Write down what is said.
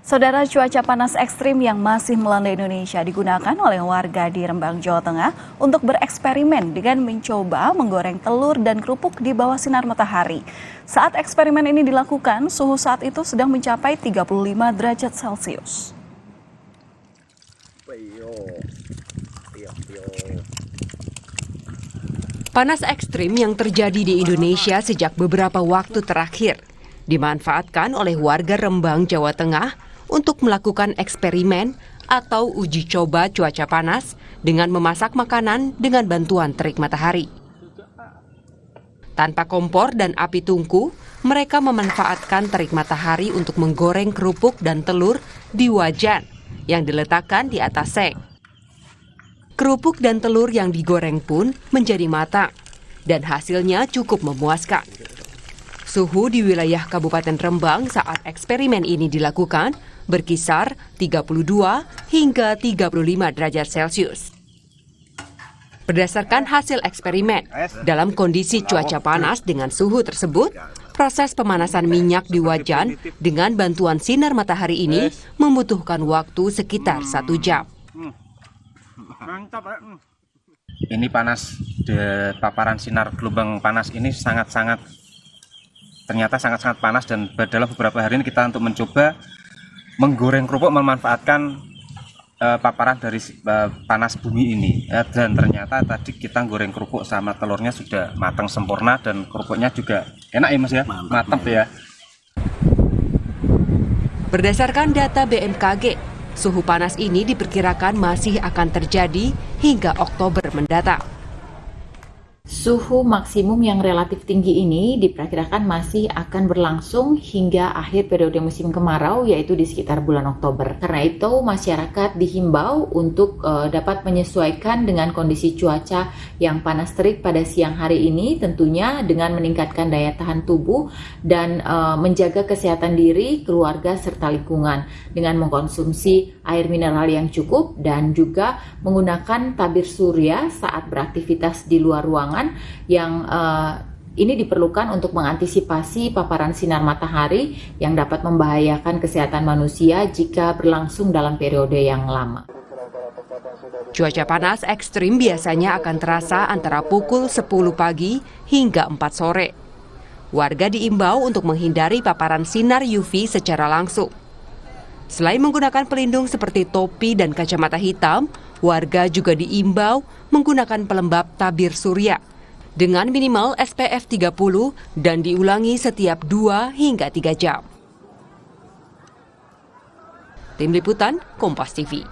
Saudara, cuaca panas ekstrim yang masih melanda Indonesia digunakan oleh warga di Rembang, Jawa Tengah untuk bereksperimen dengan mencoba menggoreng telur dan kerupuk di bawah sinar matahari. Saat eksperimen ini dilakukan, suhu saat itu sedang mencapai 35 derajat Celcius. Panas ekstrim yang terjadi di Indonesia sejak beberapa waktu terakhir dimanfaatkan oleh warga Rembang, Jawa Tengah untuk melakukan eksperimen atau uji coba cuaca panas dengan memasak makanan dengan bantuan terik matahari. Tanpa kompor dan api tungku, mereka memanfaatkan terik matahari untuk menggoreng kerupuk dan telur di wajan yang diletakkan di atas seng. Kerupuk dan telur yang digoreng pun menjadi matang dan hasilnya cukup memuaskan. Suhu di wilayah Kabupaten Rembang saat eksperimen ini dilakukan berkisar 32 hingga 35 derajat Celcius. Berdasarkan hasil eksperimen, dalam kondisi cuaca panas dengan suhu tersebut, proses pemanasan minyak di wajan dengan bantuan sinar matahari ini membutuhkan waktu sekitar 1 jam. Ini panas, paparan sinar gelombang panas ini ternyata sangat panas, dan dalam beberapa hari ini kita untuk mencoba menggoreng kerupuk memanfaatkan paparan dari panas bumi ini, dan ternyata tadi kita goreng kerupuk sama telurnya sudah matang sempurna dan kerupuknya juga enak ya Mas ya, matang ya. Berdasarkan data BMKG, suhu panas ini diperkirakan masih akan terjadi hingga Oktober mendatang. Suhu maksimum yang relatif tinggi ini diperkirakan masih akan berlangsung hingga akhir periode musim kemarau, yaitu di sekitar bulan Oktober. Karena itu masyarakat dihimbau untuk dapat menyesuaikan dengan kondisi cuaca yang panas terik pada siang hari ini, tentunya dengan meningkatkan daya tahan tubuh dan menjaga kesehatan diri, keluarga, serta lingkungan dengan mengkonsumsi air mineral yang cukup dan juga menggunakan tabir surya saat beraktivitas di luar ruangan yang ini diperlukan untuk mengantisipasi paparan sinar matahari yang dapat membahayakan kesehatan manusia jika berlangsung dalam periode yang lama. Cuaca panas ekstrim biasanya akan terasa antara pukul 10 pagi hingga 4 sore. Warga diimbau untuk menghindari paparan sinar UV secara langsung. Selain menggunakan pelindung seperti topi dan kacamata hitam, warga juga diimbau menggunakan pelembab tabir surya dengan minimal SPF 30 dan diulangi setiap 2 hingga 3 jam. Tim Liputan, Kompas TV.